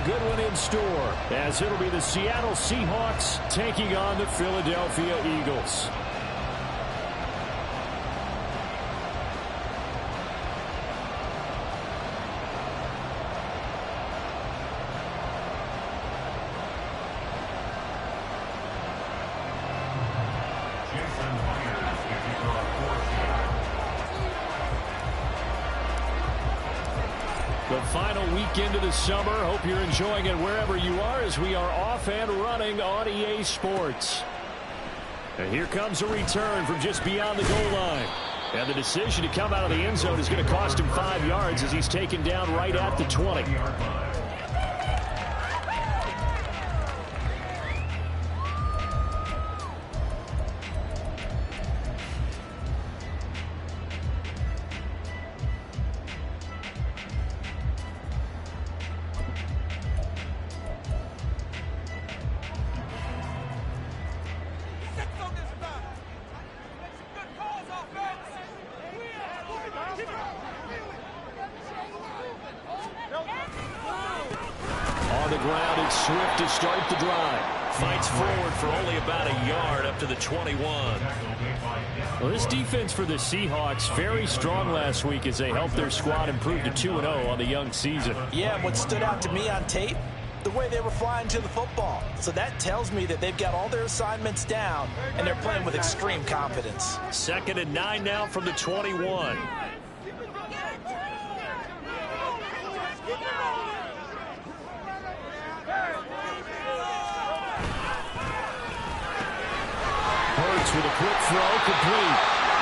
good one in store, as it'll be the Seattle Seahawks taking on the Philadelphia Eagles. The final weekend of the summer. Hope you're enjoying it wherever you are as we are off and running on EA Sports. And here comes a return from just beyond the goal line. And the decision to come out of the end zone is going to cost him 5 yards as he's taken down right at the 20. On the ground, it's Swift to start the drive. Fights forward for only about a yard up to the 21. Well, this defense for the Seahawks, very strong last week as they helped their squad improve to 2-0 on the young season. Yeah, what stood out to me on tape, the way they were flying to the football. So that tells me that they've got all their assignments down, and they're playing with extreme confidence. 2nd and 9 now from the 21. Hurts with a quick throw, complete.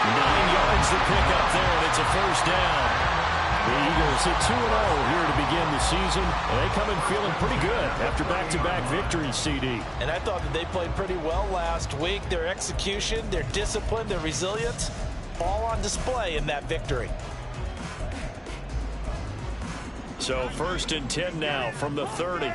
9 yards to pick up there, and it's a first down. The Eagles at 2-0 here to begin the season. And they come in feeling pretty good after back-to-back victories, CD. And I thought that they played pretty well last week. Their execution, their discipline, their resilience, all on display in that victory. So 1st and 10 now from the 30.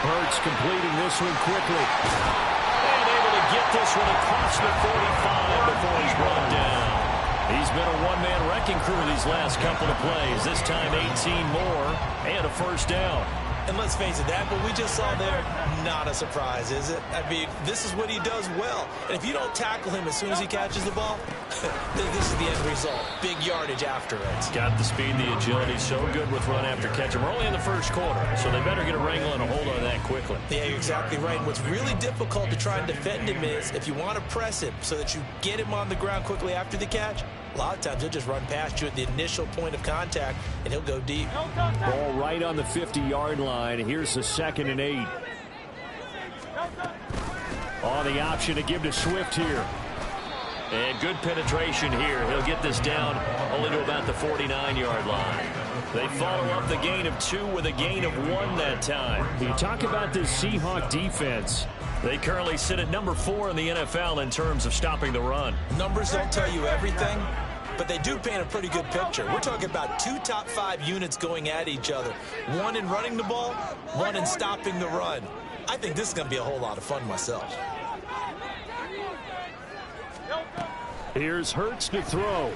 Hurts completing this one quickly. And able to get this one across the 45 before he's brought down. He's been a one-man wrecking crew these last couple of plays. This time 18 more and a first down. And let's face it, that what we just saw there, not a surprise, is it? I mean, this is what he does well. And if you don't tackle him as soon as he catches the ball, this is the end result. Big yardage after it. Got the speed, the agility, so good with run after catch. We're only in the first quarter, so they better get a wrangle and a hold on that quickly. Yeah, you're exactly right. And what's really difficult to try and defend him is if you want to press him so that you get him on the ground quickly after the catch, a lot of times he'll just run past you at the initial point of contact, and he'll go deep. Ball right on the 50-yard line. Here's the 2nd and 8. On the option to give to Swift here. And good penetration here. He'll get this down only to about the 49-yard line. They follow up the gain of 2 with a gain of 1 that time. You talk about this Seahawk defense. They currently sit at number 4 in the NFL in terms of stopping the run. Numbers don't tell you everything, but they do paint a pretty good picture. We're talking about 2 top 5 units going at each other. 1 in running the ball, 1 in stopping the run. I think this is going to be a whole lot of fun myself. Here's Hurts to throw.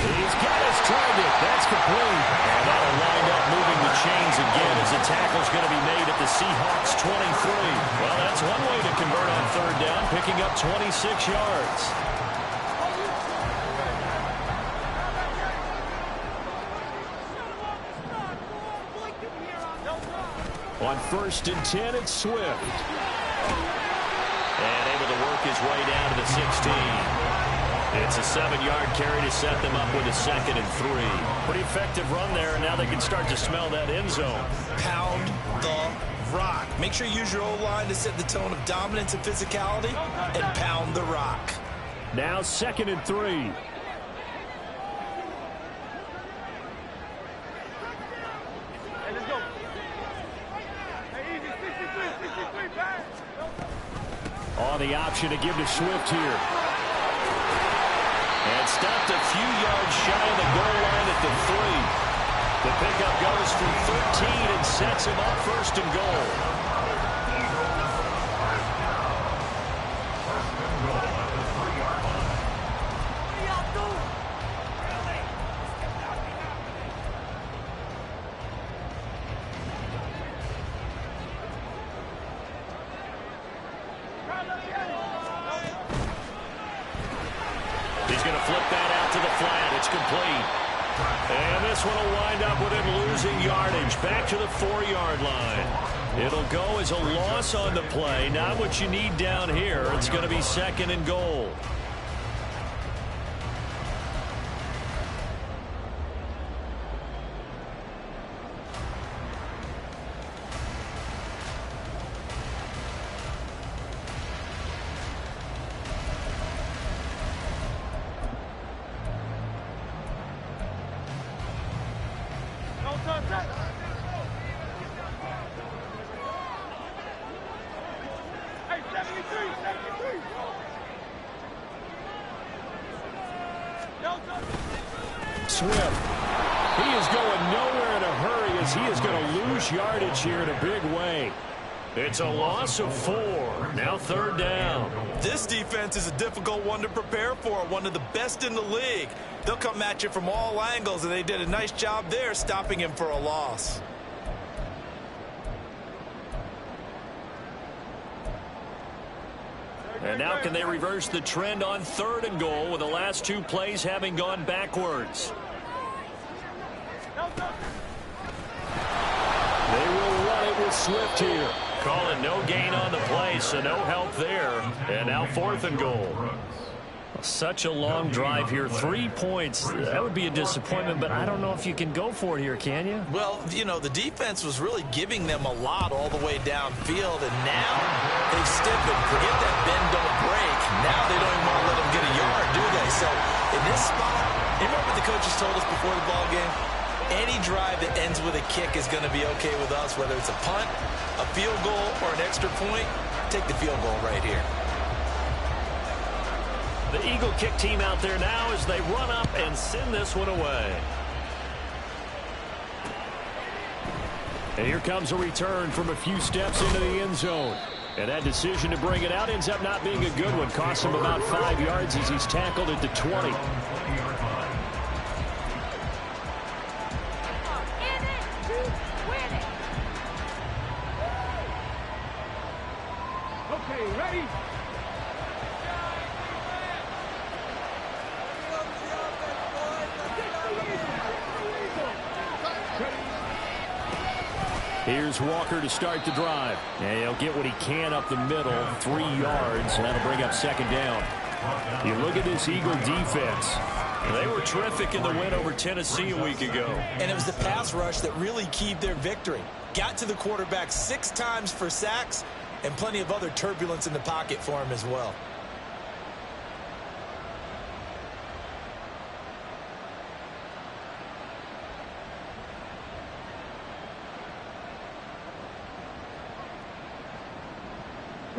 He's got his target. That's complete. And that'll wind up moving the chains again as the tackle's going to be made at the Seahawks 23. Well, that's one way to convert on 3rd down, picking up 26 yards. On 1st and 10, it's Swift. And able to work his way down to the 16. It's a 7-yard carry to set them up with a 2nd and 3. Pretty effective run there, and now they can start to smell that end zone. Pound the rock. Make sure you use your O-line to set the tone of dominance and physicality, and pound the rock. Now 2nd and 3. On the option to give to Swift here. And stopped a few yards shy of the goal line at the 3. The pickup goes from 13 and sets him up 1st and goal. He's going to flip that out to the flat. It's complete. And this one will wind up with him losing yardage back to the 4-yard line. It'll go as a loss on the play. Not what you need down here. It's going to be 2nd and goal. Swift. He is going nowhere in a hurry as he is going to lose yardage here in a big way. It's a loss of 4. Now 3rd down. This defense is a difficult one to prepare for. One of the best in the league. They'll come at you from all angles, and they did a nice job there stopping him for a loss. And now can they reverse the trend on 3rd and goal with the last 2 plays having gone backwards? They will run it with Swift here. Calling no gain on the play, so no help there. And now 4th and goal. Such a long drive here. 3 points. That would be a disappointment, but I don't know if you can go for it here, can you? Well, you know, the defense was really giving them a lot all the way downfield, and now they've stiffened. Forget that bend, don't break. Now they don't even want to let them get a yard, do they? So in this spot, you remember what the coaches told us before the ball game? Any drive that ends with a kick is going to be okay with us, whether it's a punt, a field goal, or an extra point. Take the field goal right here. The Eagle kick team out there now as they run up and send this one away. And here comes a return from a few steps into the end zone. And that decision to bring it out ends up not being a good one. Costs him about 5 yards as he's tackled at the 20. Okay, ready? Here's Walker to start the drive. And he'll get what he can up the middle, 3 yards, and that'll bring up 2nd down. You look at this Eagle defense. They were terrific in the win over Tennessee a week ago. And it was the pass rush that really keyed their victory. Got to the quarterback 6 times for sacks and plenty of other turbulence in the pocket for him as well.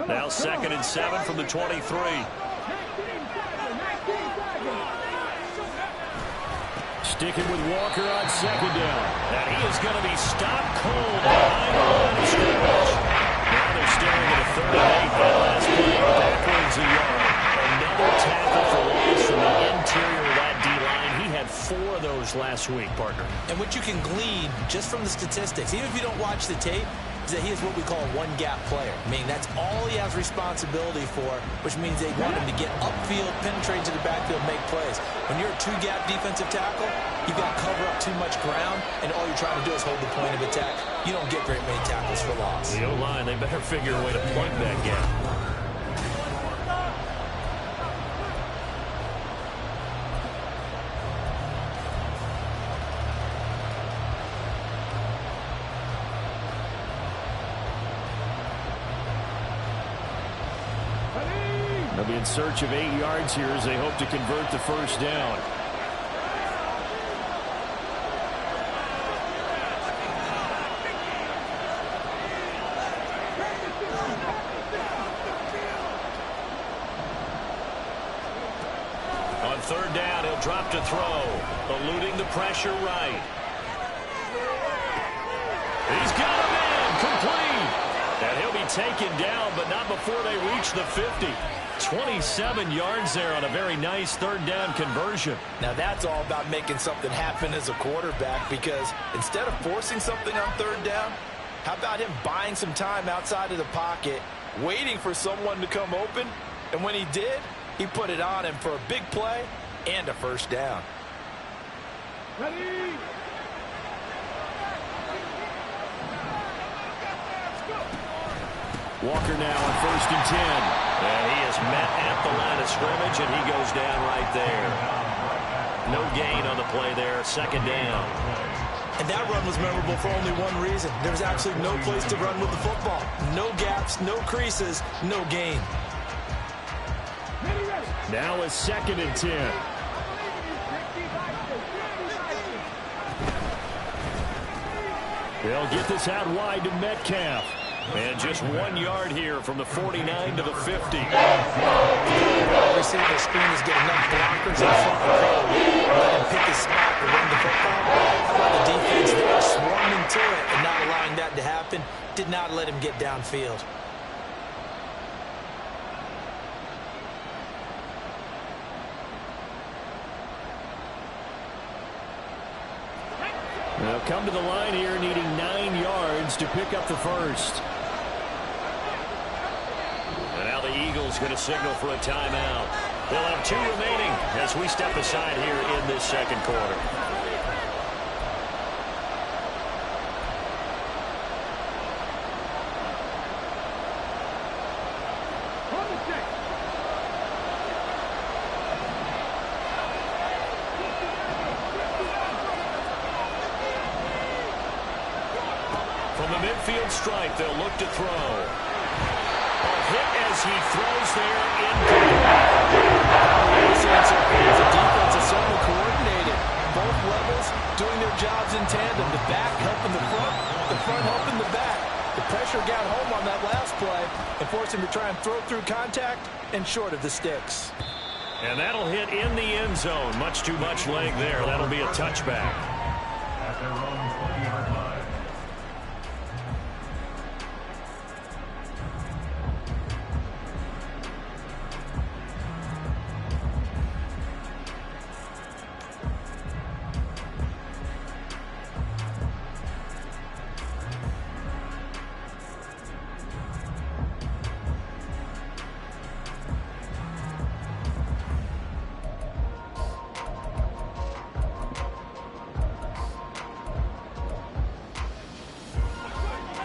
Now 2nd and 7 from the 23. Sticking with Walker on 2nd down. And he is going to be stopped cold behind the line of scrimmage. Now they're staring at a 3rd and 8. That last play backwards a yard. Another tackle for loss from the interior of that D-line. He had 4 of those last week, partner. And what you can glean just from the statistics, even if you don't watch the tape, is that he is what we call a one-gap player. I mean, that's all he has responsibility for, which means they want him to get upfield, penetrate to the backfield, make plays. When you're a 2-gap defensive tackle, you've got to cover up too much ground, and all you're trying to do is hold the point of attack. You don't get great many tackles for loss. The O-line, they better figure a way to plug that gap. They'll be in search of 8 yards here as they hope to convert the 1st down. On 3rd down, he'll drop to throw, eluding the pressure right. He's got a man, complete. And he'll be taken down, but not before they reach the 50. 27 yards there on a very nice 3rd down conversion. Now that's all about making something happen as a quarterback, because instead of forcing something on 3rd down, How about him buying some time outside of the pocket, waiting for someone to come open, and when he did, he put it on him for a big play and a first down. Ready? Walker now on 1st and 10. And he is met at the line of scrimmage, and he goes down right there. No gain on the play there, 2nd down. And that run was memorable for only one reason. There was absolutely no place to run with the football. No gaps, no creases, no gain. Now a 2nd and 10. They'll get this out wide to Metcalf. And just 1 yard here from the 49 to the 50. Receiver screen is getting enough blockers in front of him. Let him pick his spot to run the football. How about the defense there swarming to it and not allowing that to happen? Did not let him get downfield. They'll come to the line here needing 9 yards to pick up the first. And now the Eagles going to signal for a timeout. They'll have 2 remaining as we step aside here in this 2nd quarter. From the midfield stripe, they'll look to throw. A hit as he throws there, incomplete. The defense is certainly coordinated. Both levels doing their jobs in tandem. The back helping the front helping the back. The pressure got home on that last play and forced him to try and throw through contact and short of the sticks. And that'll hit in the end zone. Much too much leg there. That'll be a touchback.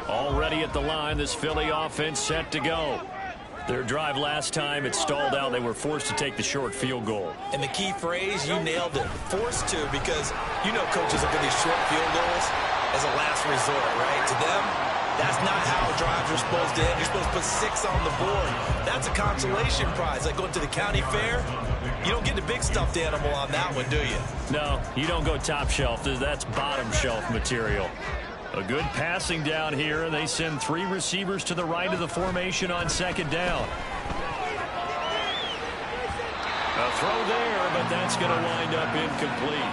Already at the line, this Philly offense set to go. Their drive last time, it stalled out. They were forced to take the short field goal. And the key phrase, you nailed it, forced to, because you know coaches look at these short field goals as a last resort, right? To them, that's not how drives are supposed to end. You're supposed to put 6 on the board. That's a consolation prize. Like going to the county fair, you don't get the big stuffed animal on that one, do you? No, you don't go top shelf. That's bottom shelf material. A good passing down here, and they send 3 receivers to the right of the formation on 2nd down. A throw there, but that's going to wind up incomplete.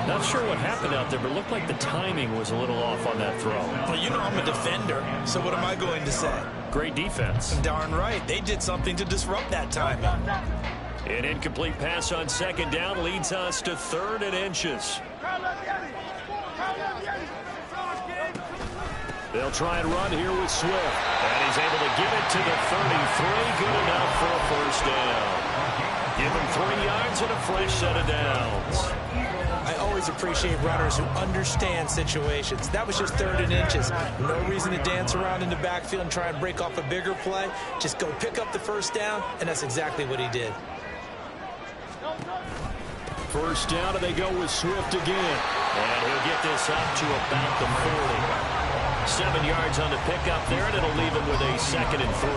Not sure what happened out there, but it looked like the timing was a little off on that throw. Well, you know I'm a defender, so what am I going to say? Great defense. Darn right. They did something to disrupt that timing. An incomplete pass on 2nd down leads us to 3rd and inches. They'll try and run here with Swift. And he's able to give it to the 33. Good enough for a first down. Give him 3 yards and a fresh set of downs. I always appreciate runners who understand situations. That was just 3rd and inches. No reason to dance around in the backfield and try and break off a bigger play. Just go pick up the first down, and that's exactly what he did. First down, and they go with Swift again. And he'll get this up to about the 40. 7 yards on the pickup there, and it'll leave him with a 2nd and 3.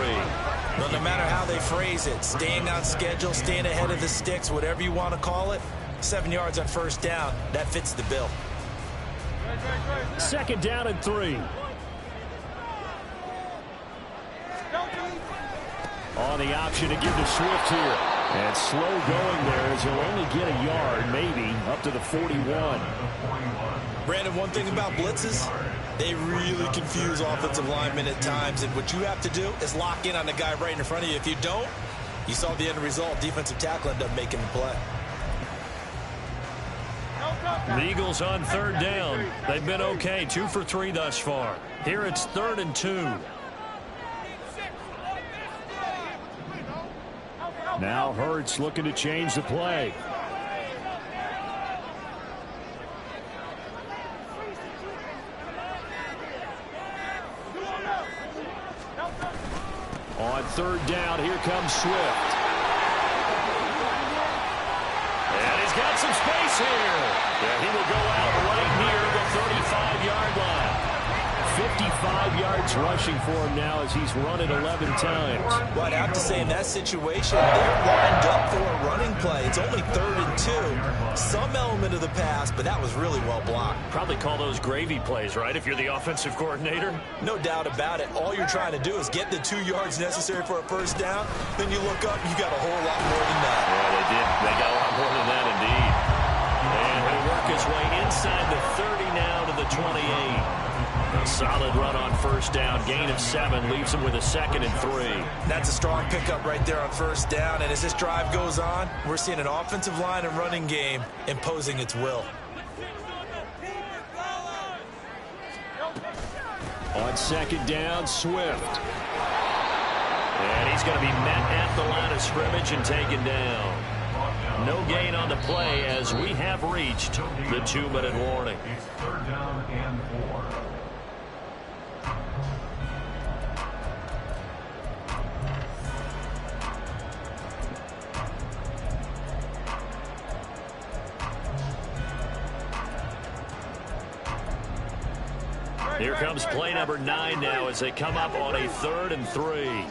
Well, no matter how they phrase it, staying on schedule, staying ahead of the sticks, whatever you want to call it, 7 yards on first down, that fits the bill. 2nd down and 3. On the option to give to Swift here. And slow going there as he'll only get a yard, maybe, up to the 41. Brandon, one thing about blitzes, they really confuse offensive linemen at times, and what you have to do is lock in on the guy right in front of you. If you don't, you saw the end result. Defensive tackle ended up making the play. The Eagles on third down. They've been okay, 2 for 3 thus far. Here it's 3rd and 2. Now Hurts looking to change the play. On third down, here comes Swift. And he's got some space here. Yeah, he will go out right near the 35-yard line. 55 yards rushing for him now as he's run it 11 times. Well, I'd have to say in that situation, they're lined up for a running play. It's only 3rd and 2. Some element of the pass, but that was really well blocked. Probably call those gravy plays, right, if you're the offensive coordinator? No doubt about it. All you're trying to do is get the 2 yards necessary for a first down. Then you look up, you got a whole lot more than that. Yeah, they did. They got a lot more than that, indeed. And he'll work his way inside the 30 now to the 28. A solid run on first down. Gain of 7 leaves him with a 2nd and 3. That's a strong pickup right there on first down. And as this drive goes on, we're seeing an offensive line and running game imposing its will. On 2nd down, Swift. And he's going to be met at the line of scrimmage and taken down. No gain on the play as we have reached the 2-minute warning. It's 3rd down and 4. Here comes play number 9 now as they come up on a 3rd and 3.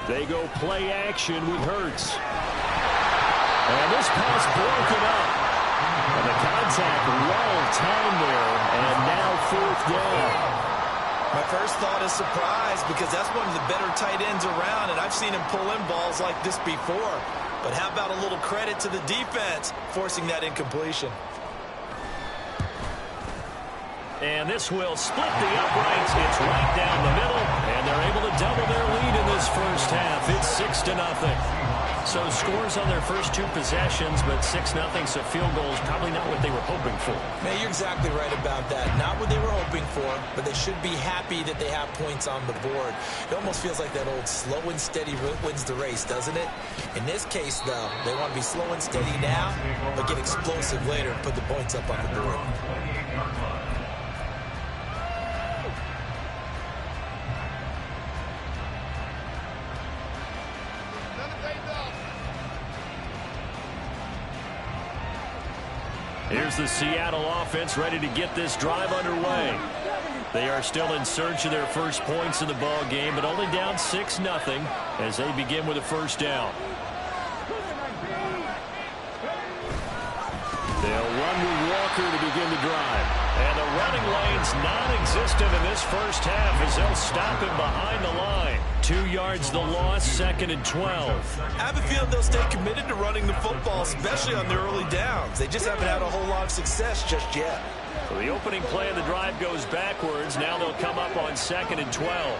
They go play action with Hurts. And this pass broken up. And the contact well timed there. And now 4th down. My first thought is surprise because that's one of the better tight ends around, and I've seen him pull in balls like this before. But how about a little credit to the defense forcing that incompletion? And this will split the uprights. It's right down the middle, and they're able to double their lead in this first half. It's 6-0. So scores on their first 2 possessions, but 6-0, so field goal is probably not what they were hoping for. Man, you're exactly right about that. Not what they were hoping for, but they should be happy that they have points on the board. It almost feels like that old slow and steady wins the race, doesn't it? In this case, though, they want to be slow and steady now, but get explosive later and put the points up on the board. Here's the Seattle offense ready to get this drive underway. They are still in search of their first points in the ball game, but only down 6-0 as they begin with a first down. They'll run with Walker to begin the drive. And the running lane's non-existent in this first half as they'll stop him behind the line. 2 yards the loss, 2nd and 12. I have a feeling they'll stay committed to running the football, especially on their early downs. They just haven't had a whole lot of success just yet. So the opening play of the drive goes backwards. Now they'll come up on 2nd and 12.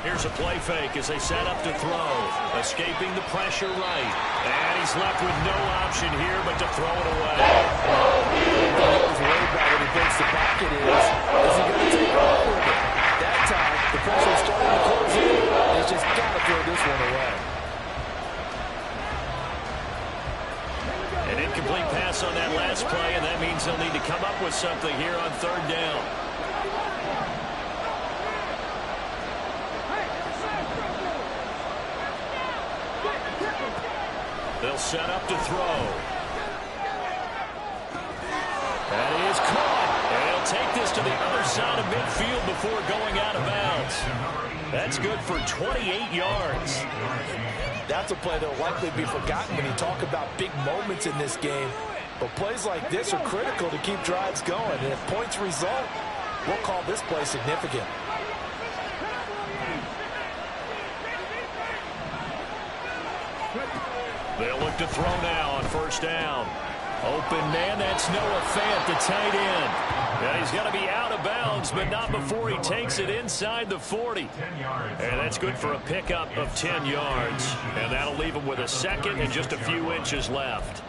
Here's a play fake as they set up to throw. Escaping the pressure right. And he's left with no option here but to throw it away. He's worried about what he thinks the pocket is. Is he going to take off with it? That time, the pressure is starting to close in. He's just got to throw this one away. An incomplete pass on that last play, and that means they'll need to come up with something here on 3rd down. They'll set up to throw. That is caught. And he'll take this to the other side of midfield before going out of bounds. That's good for 28 yards. That's a play that will likely be forgotten when you talk about big moments in this game. But plays like this are critical to keep drives going. And if points result, we'll call this play significant. They'll look to throw now on first down. Open man, that's Noah Fant, the tight end. And he's going to be out of bounds, but not before he takes it inside the 40. And that's good for a pickup of 10 yards. And that'll leave him with a second and just a few inches left.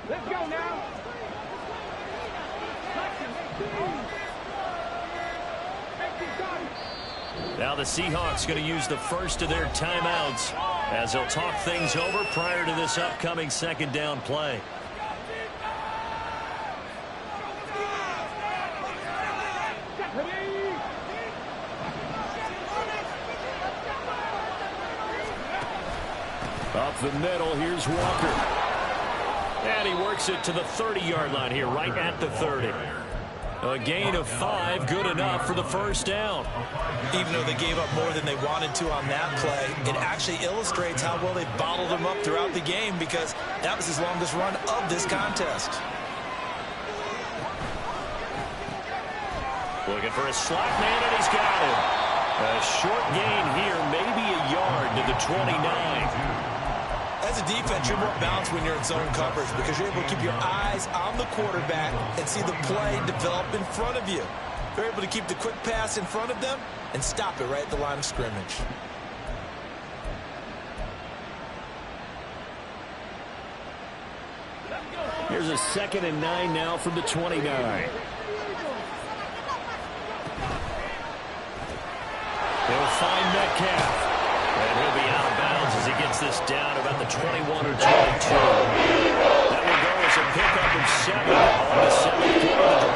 Let's go now. Now the Seahawks going to use the first of their timeouts as they'll talk things over prior to this upcoming second down play. Up the middle, here's Walker. And he works it to the 30-yard line here, right at the 30. A gain of 5, good enough for the first down. Even though they gave up more than they wanted to on that play, it actually illustrates how well they bottled them up throughout the game because that was his longest run of this contest. Looking for a slot man, and he's got him. A short gain here, maybe a yard to the 29. As a defense, you're more balanced when you're in zone coverage because you're able to keep your eyes on the quarterback and see the play develop in front of you. You're able to keep the quick pass in front of them and stop it right at the line of scrimmage. Here's a 2nd and 9 now from the 29. They'll find Metcalf. And he'll be out of bounds as he gets this down about the 21 or 22. That will go as a pickup of 7 on the 7th play of the drive.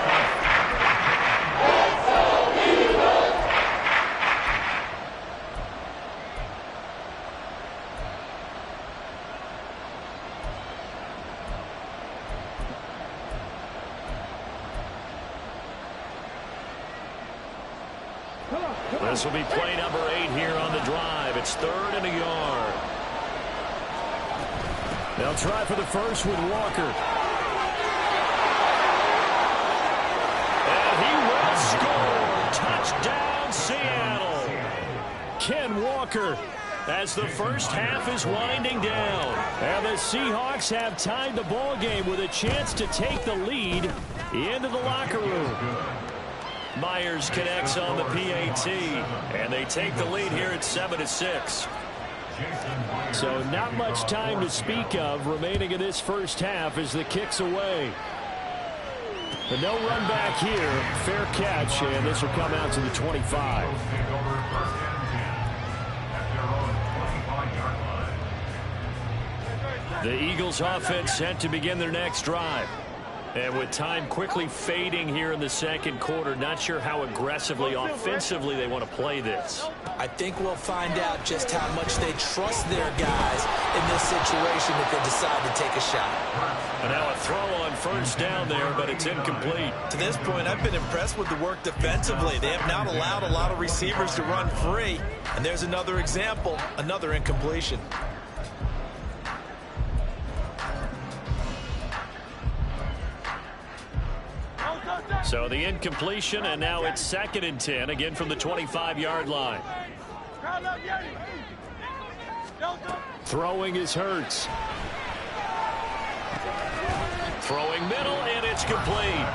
This will be play number 8 here on the drive. It's 3rd and a yard. They'll try for the first with Walker. And he will score. Touchdown, Seattle. Ken Walker as the first half is winding down. And the Seahawks have tied the ball game with a chance to take the lead into the locker room. Myers connects on the PAT, and they take the lead here at 7-6. So not much time to speak of remaining in this first half as the kick's away. But no run back here. Fair catch, and this will come out to the 25. The Eagles offense set to begin their next drive. And with time quickly fading here in the second quarter, not sure how aggressively, offensively they want to play this. I think we'll find out just how much they trust their guys in this situation if they decide to take a shot. And now a throw on first down there, but it's incomplete. To this point, I've been impressed with the work defensively. They have not allowed a lot of receivers to run free. And there's another example, another incompletion. So the incompletion, and now it's 2nd and 10, again from the 25-yard line. Throwing is Hurts. Throwing middle, and it's complete.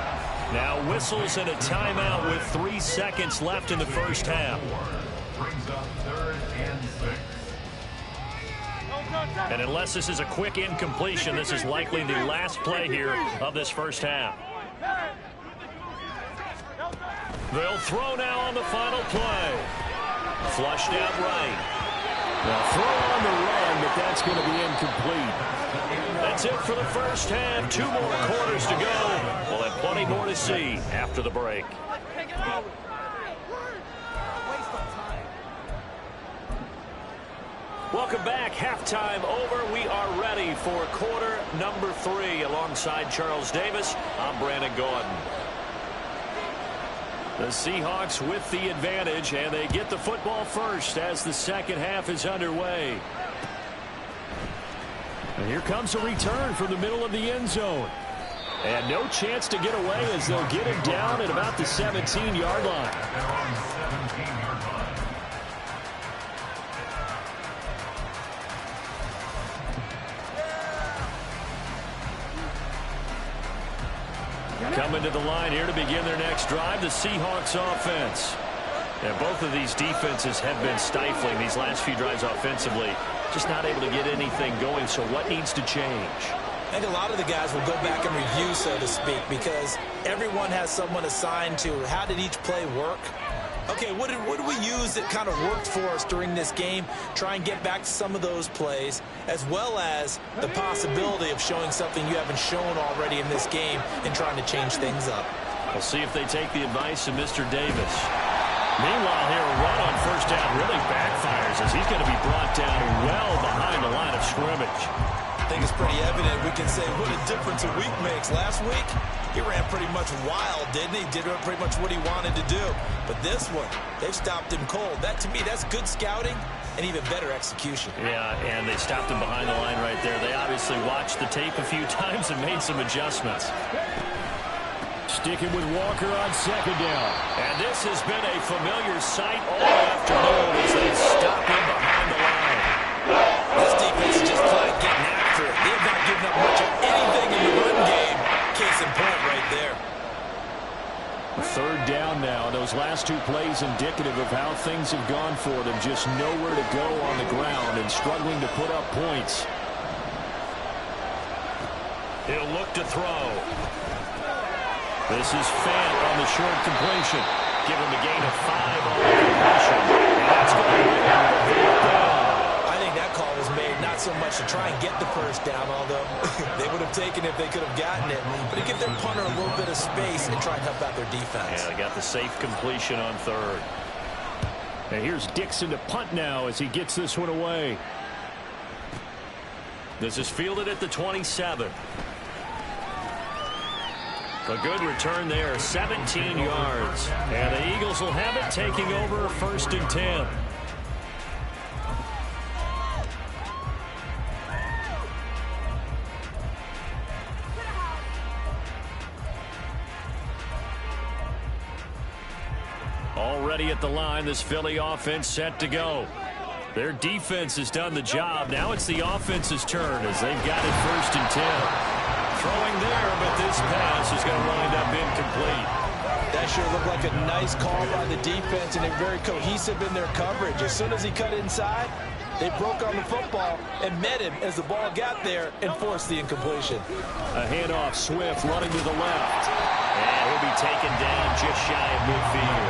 Now whistles and a timeout with 3 seconds left in the first half. And unless this is a quick incompletion, this is likely the last play here of this first half. They'll throw now on the final play. Flushed out right. They'll throw on the run, but that's going to be incomplete. That's it for the first half. 2 more quarters to go. We'll have plenty more to see after the break. Welcome back. Halftime over. We are ready for quarter number 3. Alongside Charles Davis, I'm Brandon Gordon. The Seahawks with the advantage, and they get the football first as the second half is underway. And here comes a return from the middle of the end zone. And no chance to get away as they'll get him down at about the 17-yard line. Coming to the line here to begin their next drive, the Seahawks offense. And both of these defenses have been stifling these last few drives offensively. Just not able to get anything going, so what needs to change? I think a lot of the guys will go back and review, so to speak, because everyone has someone assigned to how did each play work. Okay, what did we use that kind of worked for us during this game? Try and get back to some of those plays, as well as the possibility of showing something you haven't shown already in this game and trying to change things up. We'll see if they take the advice of Mr. Davis. Meanwhile, here, a run on first down really backfires as he's going to be brought down well behind the line of scrimmage. I think it's pretty evident. We can say what a difference a week makes. Last week, he ran pretty much wild, didn't he? Did pretty much what he wanted to do. But this one, they've stopped him cold. That, to me, that's good scouting and even better execution. Yeah, and they stopped him behind the line right there. They obviously watched the tape a few times and made some adjustments. Sticking with Walker on second down. And this has been a familiar sight all afternoon as they stop him behind the line. This defense is just flat getting after it. They have not given up much of anything in the run game. Case in point right there. Third down now. Those last two plays indicative of how things have gone for them. Just nowhere to go on the ground and struggling to put up points. He'll look to throw. This is Fant on the short completion. Give him a gain of 5 on the completion. And that's going to bring up the fourth down. I think that call was made not so much to try and get the first down, although they would have taken it if they could have gotten it, but to give their punter a little bit of space and try and help out their defense. Yeah, they got the safe completion on third. And here's Dixon to punt now as he gets this one away. This is fielded at the 27. A good return there, 17 yards. And the Eagles will have it, taking over 1st and 10. Already at the line, this Philly offense set to go. Their defense has done the job. Now it's the offense's turn as they've got it 1st and 10. Throwing there, but this pass is going to wind up incomplete. That sure looked like a nice call by the defense, and they're very cohesive in their coverage. As soon as he cut inside, they broke on the football and met him as the ball got there and forced the incompletion. A handoff, Swift running to the left. And he'll be taken down just shy of midfield.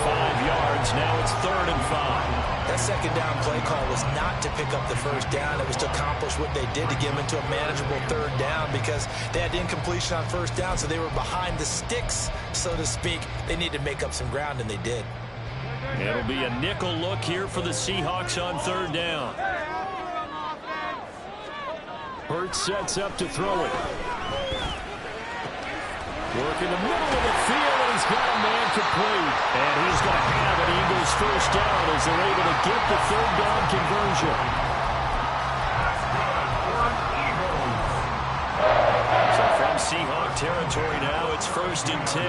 5 yards, now it's 3rd and 5. That second down play call was not to pick up the first down. It was to accomplish what they did to get them into a manageable 3rd down because they had incompletion on first down, so they were behind the sticks, so to speak. They needed to make up some ground, and they did. It'll be a nickel look here for the Seahawks on 3rd down. Hurts sets up to throw it. Work in the middle of the field, and he's got a man complete. And he's going to have an Eagles first down as they're able to get the 3rd down conversion. So from Seahawk territory now, it's 1st and 10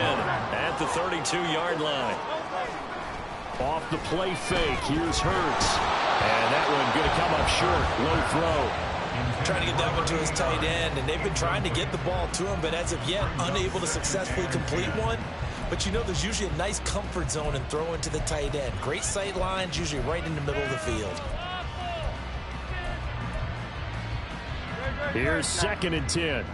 at the 32-yard line. Off the play fake, here's Hurts. And that one going to come up short, low throw. Trying to get that one to his tight end, and they've been trying to get the ball to him, but as of yet, unable to successfully complete one. But you know there's usually a nice comfort zone in throwing to the tight end. Great sight lines, usually right in the middle of the field. Here's 2nd and 10.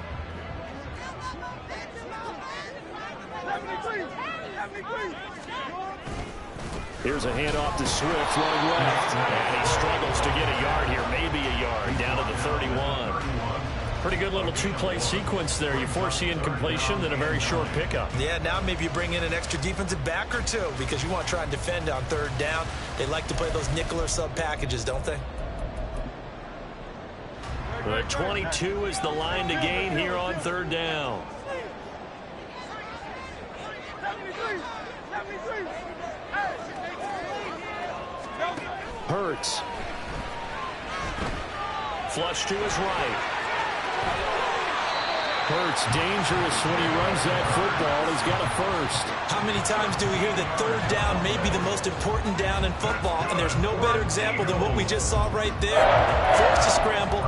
Here's a handoff to Swift running left. And he struggles to get a yard here, maybe a yard, down to the 31. Pretty good little 2-play sequence there. You force the incompletion, then a very short pickup. Yeah, now maybe you bring in an extra defensive back or two because you want to try and defend on 3rd down. They like to play those nickel or sub packages, don't they? The 22 is the line to gain here on 3rd down. Hurts. Flush to his right. Hurts dangerous when he runs that football. He's got a first. How many times do we hear that third down may be the most important down in football, and there's no better example than what we just saw right there. Forced to scramble,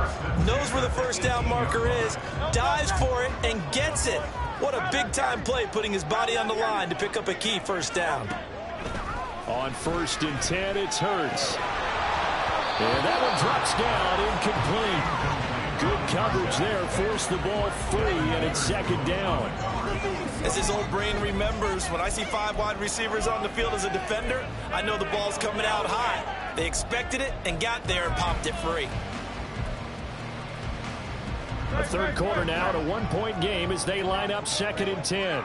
knows where the first down marker is, dives for it, and gets it. What a big-time play, putting his body on the line to pick up a key first down. On 1st and 10, it's Hurts. And that one drops down, incomplete. Good coverage there, forced the ball free, and it's 2nd down. As his old brain remembers, when I see 5 wide receivers on the field as a defender, I know the ball's coming out high. They expected it and got there and popped it free. A 3rd quarter now, a 1-point game as they line up 2nd and 10.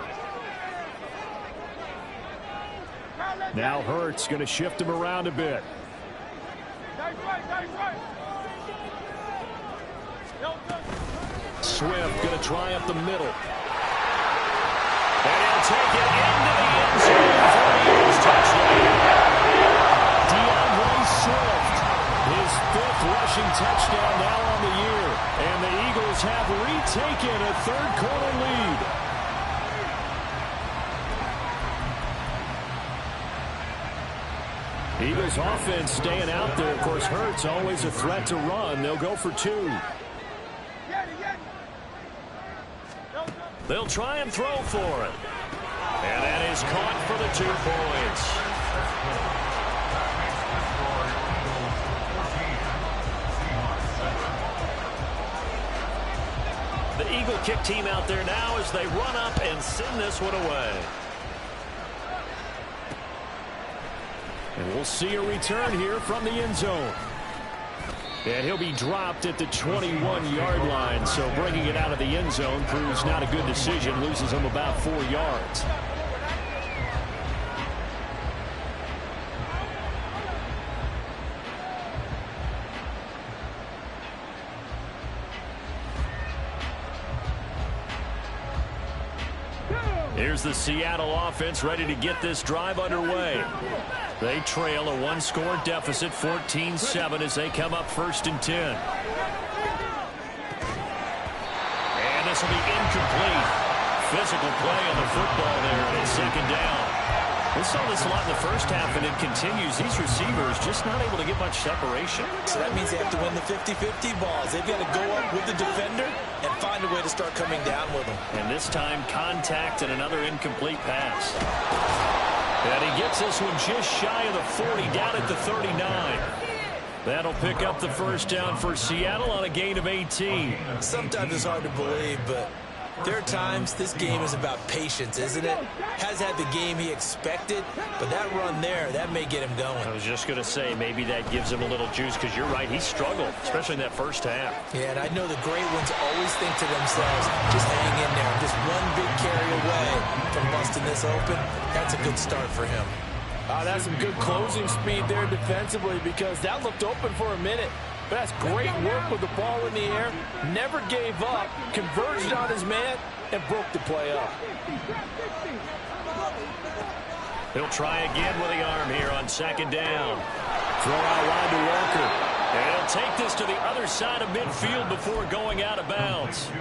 Now Hurts going to shift him around a bit. Swift going to try up the middle. And he'll take it into the end zone for the Eagles touchdown. DeAndre Swift, his 5th rushing touchdown now on the year. And the Eagles have retaken a 3rd quarter lead. Eagles offense staying out there. Of course, Hurts always a threat to run. They'll go for 2. They'll try and throw for it. And that is caught for the 2 points. The Eagle kick team out there now as they run up and send this one away. And we'll see a return here from the end zone. And he'll be dropped at the 21-yard line. So bringing it out of the end zone proves not a good decision. Loses him about 4 yards. Here's the Seattle offense ready to get this drive underway. They trail a 1-score deficit, 14-7, as they come up 1st and 10. And this will be incomplete. Physical play on the football there, and it's 2nd down. We saw this a lot in the first half, and it continues. These receivers just not able to get much separation. So that means they have to win the 50-50 balls. They've got to go up with the defender and find a way to start coming down with them. And this time, contact and another incomplete pass. And he gets this one just shy of the 40, down at the 39. That'll pick up the first down for Seattle on a gain of 18. Sometimes it's hard to believe, but there are times this game is about patience, isn't it? Has had the game he expected, but that run there, that may get him going. I was just going to say, maybe that gives him a little juice, because you're right, he struggled, especially in that first half. Yeah, and I know the great ones always think to themselves, just hang in there. Just one big carry away from busting this open. That's a good start for him. That's some good closing speed there defensively, because that looked open for a minute. But that's great work with the ball in the air. Never gave up, converged on his man, and broke the play up. He'll try again with the arm here on 2nd down. Throw out wide to Walker. And he'll take this to the other side of midfield before going out of bounds.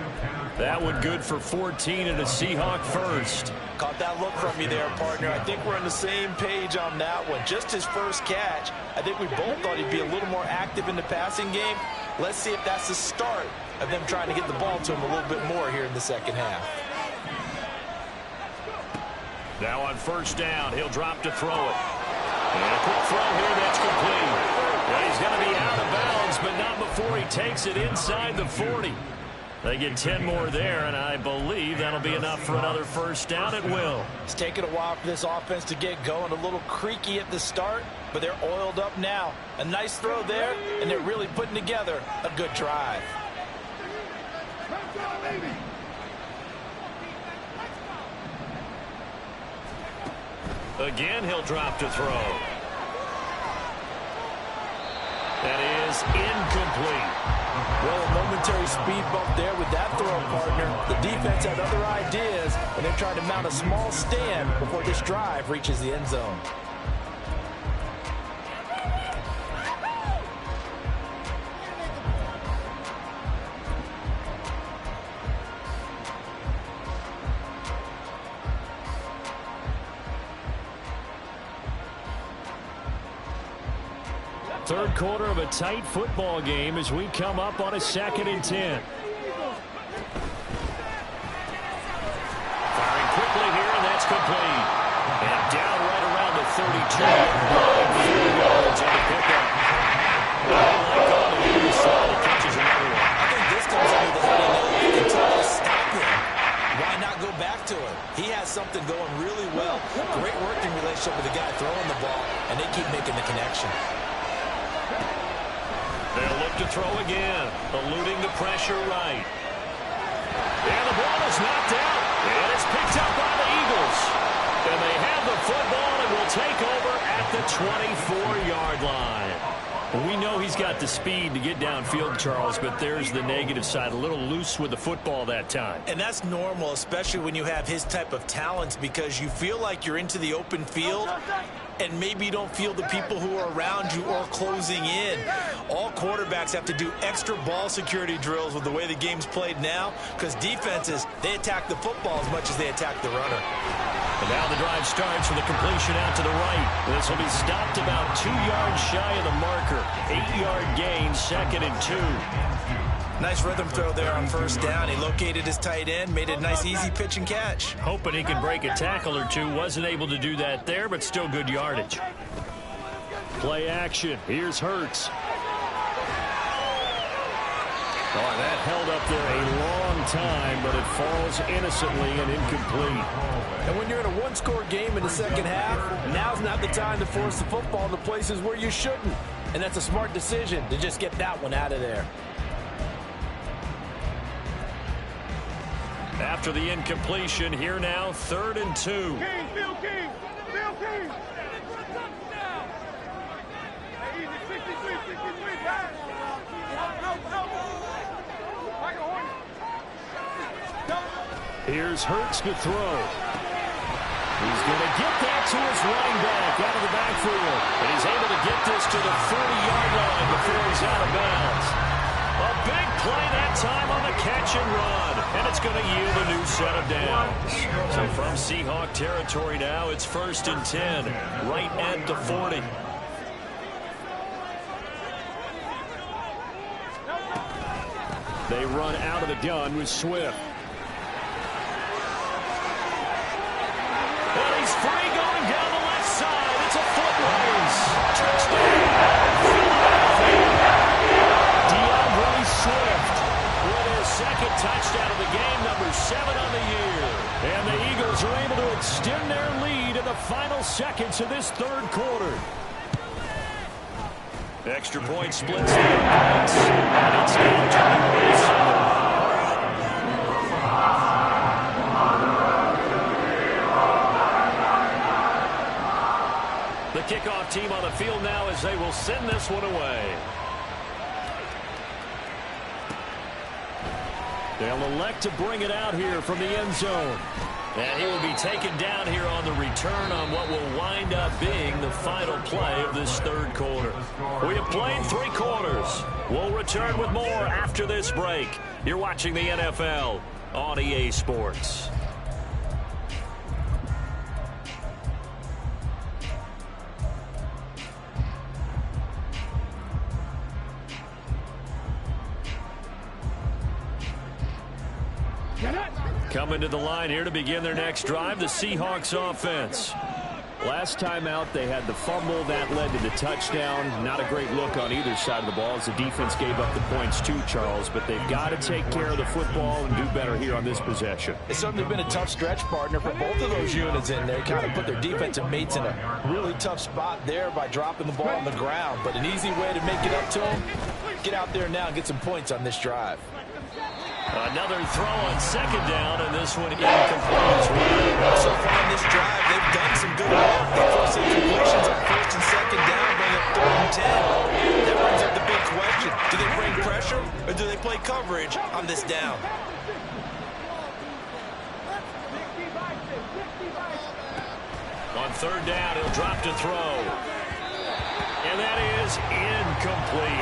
That one good for 14 and a Seahawk first. Caught that look from you there, partner. I think we're on the same page on that one. Just his first catch. I think we both thought he'd be a little more active in the passing game. Let's see if that's the start of them trying to get the ball to him a little bit more here in the second half. Now on 1st down, he'll drop to throw it. And a quick throw here that's complete. Well, he's going to be out of bounds, but not before he takes it inside the 40. They get 10 more there, and I believe that'll be enough for another first down at will. It's taken a while for this offense to get going. A little creaky at the start, but they're oiled up now. A nice throw there, and they're really putting together a good drive. Again, he'll drop to throw. That is is incomplete. Well, a momentary speed bump there with that throw, partner. The defense had other ideas, and they're trying to mount a small stand before this drive reaches the end zone. Third quarter of a tight football game as we come up on a 2nd and 10. Firing quickly here, and that's complete. And down right around the 32. 4 yards on the pickup. Like on the near side, he catches another one. I think this comes under the heading of if you try to stop him, why not go back to him? He has something going really well. Great working relationship with the guy throwing the ball, and they keep making the connection. They'll look to throw again, eluding the pressure right. And the ball is knocked out, and it's picked up by the Eagles. And they have the football and will take over at the 24-yard line. We know he's got the speed to get downfield, Charles, but there's the negative side. A little loose with the football that time. And that's normal, especially when you have his type of talents, because you feel like you're into the open field and maybe you don't feel the people who are around you or closing in. All quarterbacks have to do extra ball security drills with the way the game's played now, because defenses, they attack the football as much as they attack the runner. And now the drive starts with a completion out to the right. This will be stopped about 2 yards shy of the marker. 8-yard gain, 2nd and 2. Nice rhythm throw there on first down. He located his tight end, made it a nice easy pitch and catch. Hoping he can break a tackle or two. Wasn't able to do that there, but still good yardage. Play action. Here's Hurts. Oh, that held up there a long time, but it falls innocently and incomplete. And when you're in a one-score game in the second half, now's not the time to force the football in the places where you shouldn't. And that's a smart decision to just get that one out of there. After the incompletion, here now, 3rd and 2. King, Bill King, Bill King. Easy, 63, pass. Like a hornet. Here's Hurts to throw. He's going to get that to his running back out of the backfield. And he's able to get this to the 40-yard line before he's out of bounds. A big play that time on the catch and run. And it's going to yield a new set of downs. So from Seahawk territory now, it's 1st and 10, right at the 40. They run out of the gun with Swift. And he's free going down the left side. It's a foot race. DeAndre Swift with his 2nd touchdown of the game, number 7 on the year. And the Eagles are able to extend their lead in the final seconds of this 3rd quarter. Extra point splits the points. And it's now 21-7. The kickoff team on the field now as they will send this one away. They'll elect to bring it out here from the end zone. And he will be taken down here on the return on what will wind up being the final play of this 3rd quarter. We have played 3 quarters. We'll return with more after this break. You're watching the NFL on EA Sports. Coming to the line here to begin their next drive, the Seahawks offense. Last time out, they had the fumble. That led to the touchdown. Not a great look on either side of the ball as the defense gave up the points too, Charles. But they've got to take care of the football and do better here on this possession. It's certainly been a tough stretch, partner, for both of those units in there. Kind of put their defensive mates in a really tough spot there by dropping the ball on the ground. But an easy way to make it up to them, get out there now and get some points on this drive. Another throw on 2nd down, and this one incomplete as well. So far in this drive, they've done some good work. They force some completions on 1st and 2nd down, bring up 3rd and 10. That brings up the big question. Do they bring pressure or do they play coverage on this down? On third down, he'll drop to throw. And that is incomplete.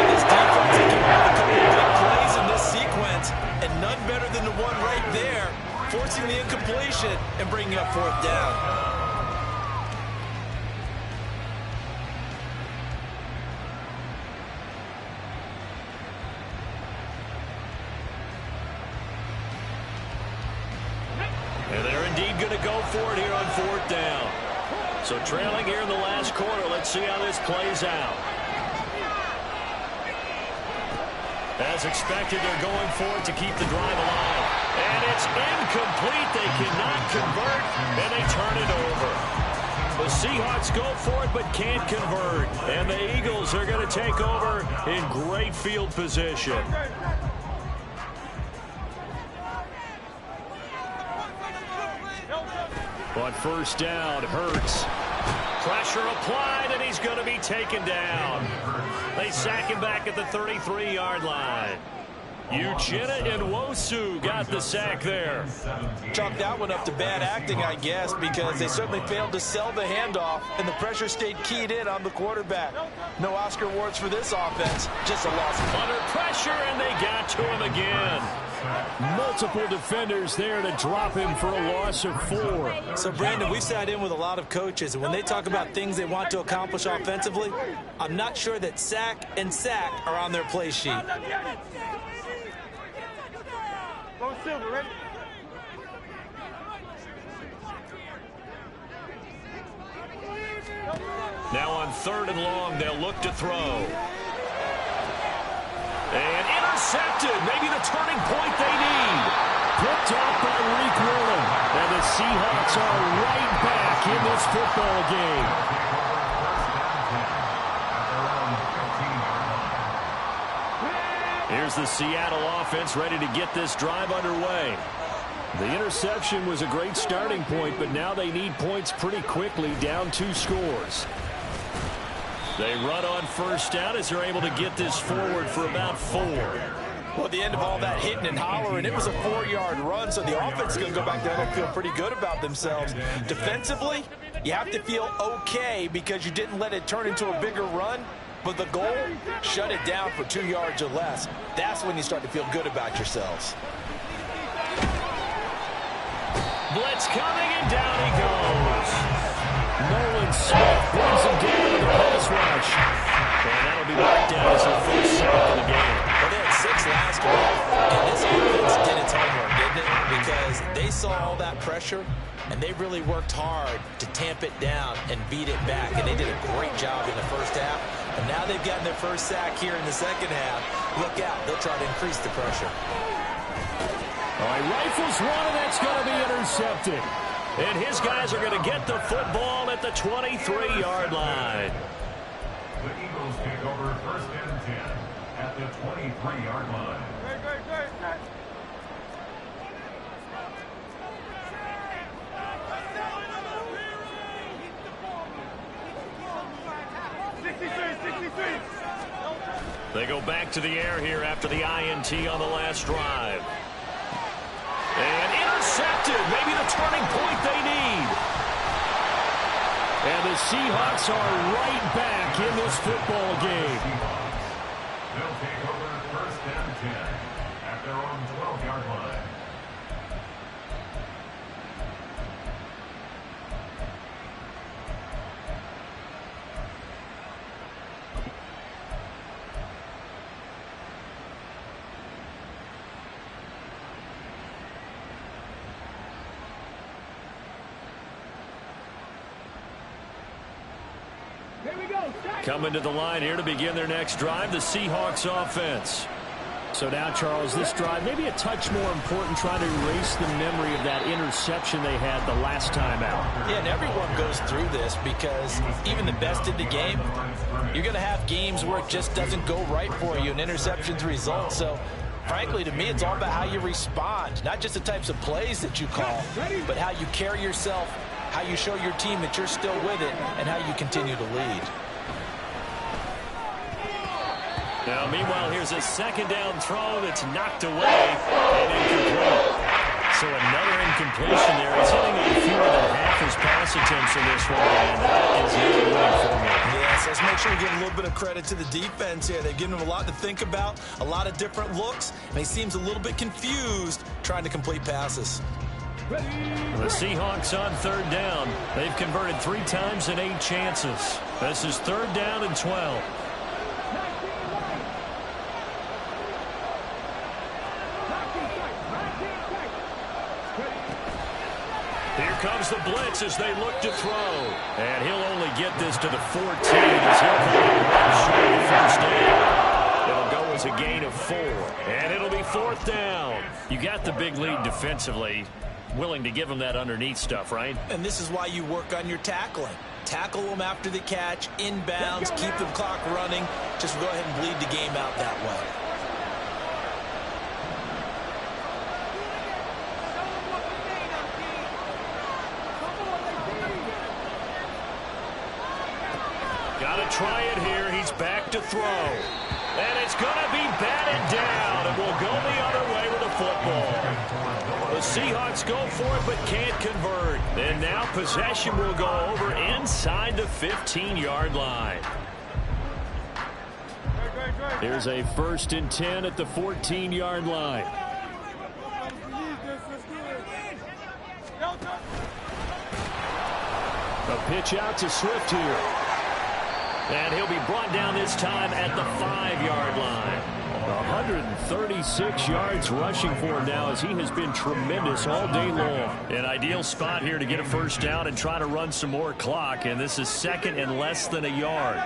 This defense has given up a couple of big plays in this sequence, and none better than the one right there, forcing the incompletion and bringing up fourth down. And they're indeed going to go for it here on fourth down. So trailing here in the last quarter, let's see how this plays out. As expected, they're going for it to keep the drive alive. And it's incomplete. They cannot convert, and they turn it over. The Seahawks go for it but can't convert. And the Eagles are going to take over in great field position. On first down, Hurts. Pressure applied, and he's going to be taken down. They sack him back at the 33-yard line. Uchenna and Nwosu got the sack there. Chalk that one up to bad acting, I guess, because they certainly failed to sell the handoff, and the pressure stayed keyed in on the quarterback. No Oscar awards for this offense, just a loss. Under pressure, and they got to him again. Multiple defenders there to drop him for a loss of 4. So, Brandon, we've sat in with a lot of coaches, and when they talk about things they want to accomplish offensively, I'm not sure that sack and sack are on their play sheet. Go Silver, ready? Now on third and long, they'll look to throw. And intercepted. Maybe the turning point they need. Picked off by Reek Willen. And the Seahawks are right back in this football game. Here's the Seattle offense ready to get this drive underway. The interception was a great starting point, but now they need points pretty quickly, down 2 scores. They run on first down as they're able to get this forward for about 4. Well, at the end of all that hitting and hollering, it was a 4-yard run, so the offense is going to go back there and feel pretty good about themselves. Defensively, you have to feel okay because you didn't let it turn into a bigger run. But the goal, shut it down for 2 yards or less. That's when you start to feel good about yourselves. Blitz coming, and down he goes. Nolan Smith brings him down to the pass rush. And that'll be marked down as their first sack of the game. Well, they had 6 last week, and this offense did its homework, didn't it? Because they saw all that pressure, and they really worked hard to tamp it down and beat it back. And they did a great job in the first half. And now they've gotten their first sack here in the second half. Look out. They'll try to increase the pressure. All right, rifles one, and that's going to be intercepted. And his guys are going to get the football at the 23-yard line. The Eagles take over first and 10 at the 23-yard line. Great. 63. They go back to the air here after the INT on the last drive. And intercepted. Maybe the turning point they need. And the Seahawks are right back in this football game. They'll take over first and 10 at their own 12-yard line. Coming to the line here to begin their next drive, the Seahawks offense. So now, Charles, this drive maybe a touch more important, trying to erase the memory of that interception they had the last time out. Yeah, and everyone goes through this because even the best in the game, you're going to have games where it just doesn't go right for you, and interceptions result. So, frankly, to me, it's all about how you respond, not just the types of plays that you call, but how you carry yourself, how you show your team that you're still with it, and how you continue to lead. Now, meanwhile, here's a second down throw that's knocked away and incomplete. So another incompletion there. He's hitting on fewer than half his pass attempts in this one, and that is not a winning formula. Yes, let's make sure we give a little bit of credit to the defense here. They've given him a lot to think about, a lot of different looks, and he seems a little bit confused trying to complete passes. The Seahawks on third down. They've converted 3 times in 8 chances. This is third down and 12. Here comes the blitz as they look to throw. And he'll only get this to the 14 as he'll come up short of the first down. It'll go as a gain of 4. And it'll be fourth down. You got the big lead defensively. Willing to give them that underneath stuff, right? And this is why you work on your tackling. Tackle them after the catch, inbounds, keep the clock running. Just go ahead and bleed the game out that way. Got to try it here. He's back to throw. And it's going to be batted down. And we'll go the other way with the football. The Seahawks go for it but can't convert. And now possession will go over inside the 15-yard line. Here's a 1st and 10 at the 14-yard line. A pitch out to Swift here. And he'll be brought down this time at the 5-yard line. 136 yards rushing for him now as he has been tremendous all day long. An ideal spot here to get a first down and try to run some more clock. And this is second and less than a yard.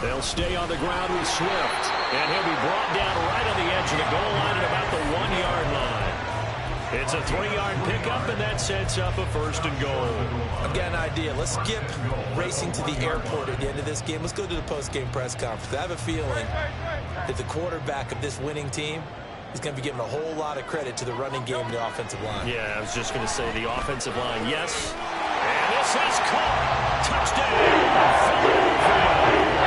They'll stay on the ground with Swift. And he'll be brought down right on the edge of the goal line at about the 1-yard line. It's a 3-yard pickup, and that sets up a 1st and goal. I've got an idea. Let's skip racing to the airport at the end of this game. Let's go to the post-game press conference. I have a feeling that the quarterback of this winning team is going to be giving a whole lot of credit to the running game and the offensive line. Yeah, I was just going to say the offensive line, yes. And this is caught. Touchdown. A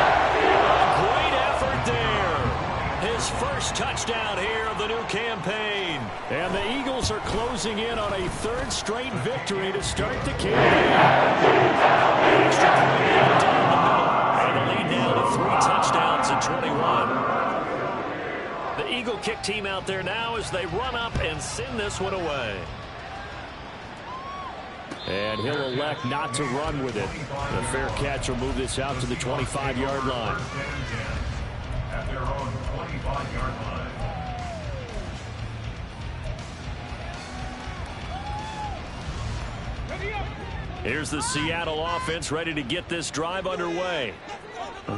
great effort there. His first touchdown here of the new campaign. And the Eagles are closing in on a 3rd straight victory to start the campaign. Extra point down the middle. And the lead down to 3 touchdowns at 21. The Eagle kick team out there now as they run up and send this one away. And he'll elect not to run with it. The fair catch will move this out to the 25-yard line. At their own 25-yard line. Here's the Seattle offense ready to get this drive underway.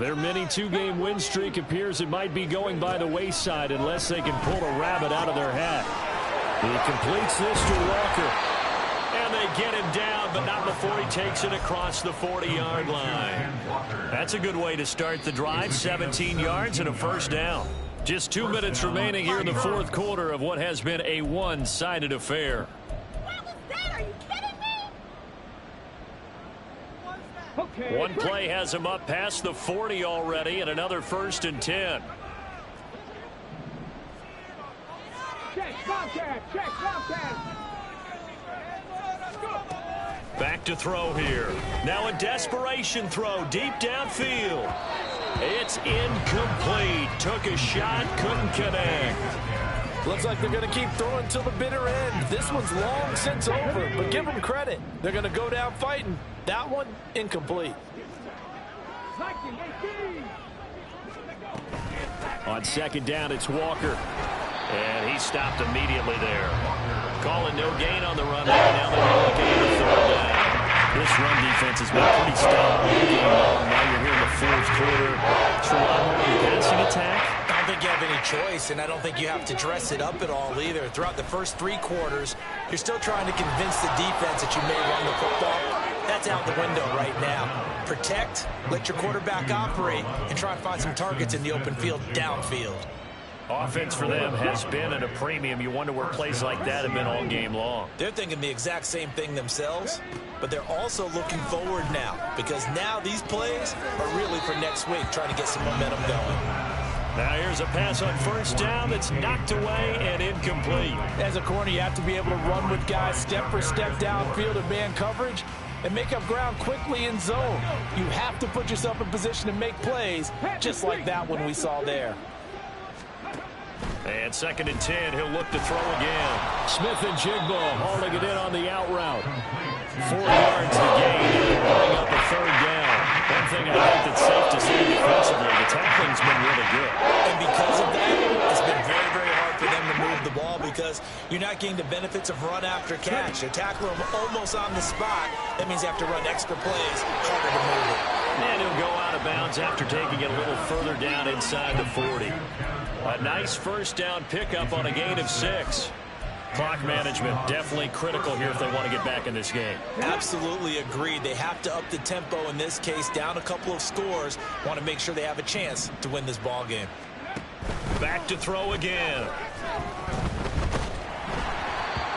Their mini 2-game win streak appears it might be going by the wayside unless they can pull a rabbit out of their hat. He completes this to Walker. And they get him down, but not before he takes it across the 40-yard line. That's a good way to start the drive. 17 yards and a 1st down. Just 2 minutes remaining here in the 4th quarter of what has been a one-sided affair. One play has him up past the 40 already, and another 1st and 10. Back to throw here. Now a desperation throw deep downfield. It's incomplete. Took a shot, couldn't connect. Looks like they're going to keep throwing till the bitter end. This one's long since over, but give them credit. They're going to go down fighting. That one, incomplete. On 2nd down, it's Walker. And he stopped immediately there. Calling no gain on the run there. Now they're looking at a 3rd down. This run defense has been pretty stout all game long. Now you're here in the 4th quarter. It's relying on the passing attack. I don't think you have any choice, and I don't think you have to dress it up at all either. Throughout the first 3 quarters, you're still trying to convince the defense that you may run the football. That's out the window right now. Protect, let your quarterback operate, and try and find some targets in the open field downfield. Offense for them has been at a premium. You wonder where plays like that have been all game long. They're thinking the exact same thing themselves, but they're also looking forward now because now these plays are really for next week, trying to get some momentum going. Now here's a pass on first down that's knocked away and incomplete. As a corner, you have to be able to run with guys step for step downfield in man coverage and make up ground quickly in zone. You have to put yourself in position to make plays, just like that one we saw there. And 2nd and 10, he'll look to throw again. Smith and Jigba hauling it in on the out route. 4 yards to gain, and running up a 3rd down. One thing I think that's safe to say defensively, the tackling's been really good. And because of that, it's been very, very hard for them to move the ball because you're not getting the benefits of run after catch. They tackle them almost on the spot. That means you have to run extra plays, harder to move it. And he'll go out of bounds after taking it a little further down inside the 40. A nice first down pickup on a gain of 6. Clock management definitely critical here if they want to get back in this game. Absolutely agreed. They have to up the tempo in this case, down a couple of scores. Want to make sure they have a chance to win this ball game. Back to throw again.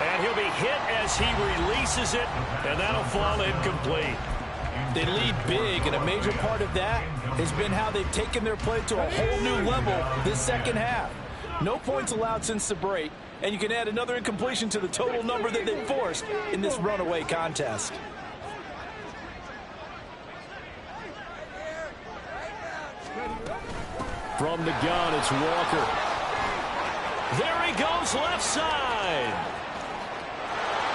And he'll be hit as he releases it, and that'll fall incomplete. They lead big, and a major part of that has been how they've taken their play to a whole new level this second half. No points allowed since the break, and you can add another incompletion to the total number that they forced in this runaway contest. From the gun, it's Walker. There he goes left side.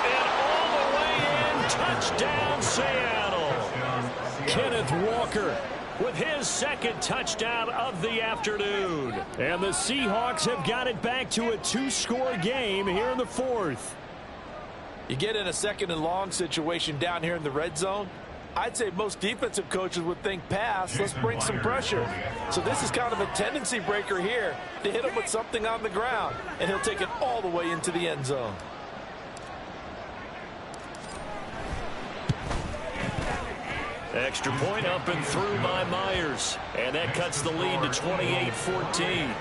And all the way in, touchdown Seattle. Kenneth Walker with his 2nd touchdown of the afternoon. And the Seahawks have got it back to a 2-score game here in the 4th. You get in a 2nd and long situation down here in the red zone, I'd say most defensive coaches would think pass, let's bring some pressure. So this is kind of a tendency breaker here to hit him with something on the ground, and he'll take it all the way into the end zone. Extra point up and through by Myers. And that cuts the lead to 28-14.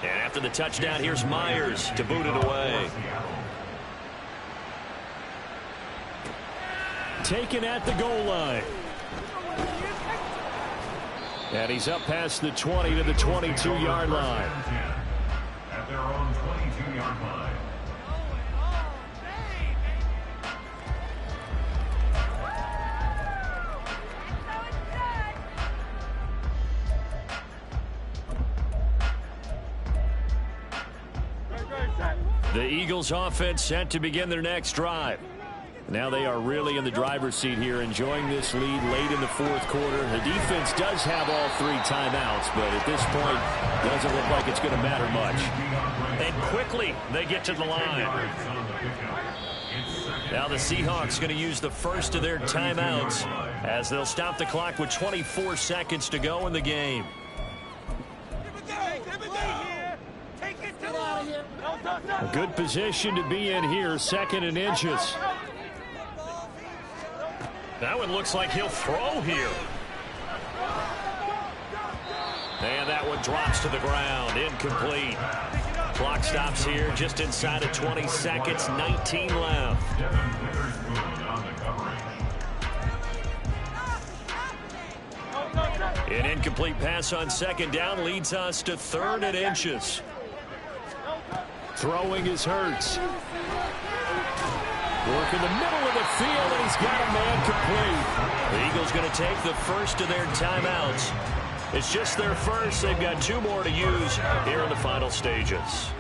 And after the touchdown, here's Myers to boot it away. Taken at the goal line. And he's up past the 20 to the 22-yard line. At their own 22-yard line. The Eagles offense set to begin their next drive. Now they are really in the driver's seat here, enjoying this lead late in the 4th quarter. The defense does have all 3 timeouts, but at this point, doesn't look like it's going to matter much. And quickly, they get to the line. Now the Seahawks going to use the first of their timeouts as they'll stop the clock with 24 seconds to go in the game. A good position to be in here, 2nd and inches. That one looks like he'll throw here. And that one drops to the ground, incomplete. Clock stops here just inside of 20 seconds, 19 left. An incomplete pass on 2nd down leads us to 3rd and inches. Throwing is Hurts. Work in the middle of the field, and he's got a man complete. The Eagles going to take the first of their timeouts. It's just their first. They've got 2 more to use here in the final stages.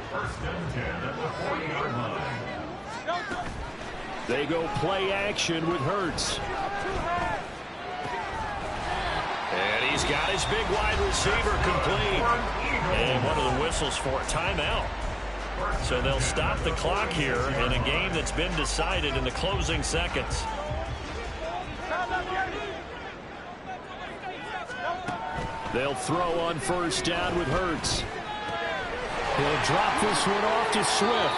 They go play action with Hurts. And he's got his big wide receiver complete. And one of the whistles for a timeout. So they'll stop the clock here in a game that's been decided in the closing seconds. They'll throw on first down with Hurts. He'll drop this one off to Swift.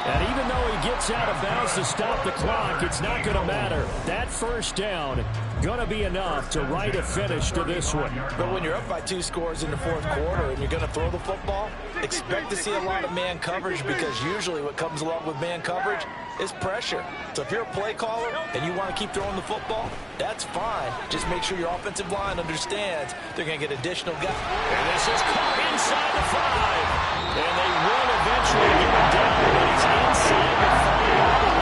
And even though he gets out of bounds to stop the clock, it's not going to matter. That first down going to be enough to write a finish to this one. But when you're up by 2 scores in the fourth quarter and you're going to throw the football, expect to see a lot of man coverage, because usually what comes along with man coverage is pressure. So if you're a play caller and you want to keep throwing the football, that's fine. Just make sure your offensive line understands they're going to get additional guys. And this is caught inside the 5. And they will eventually get it down.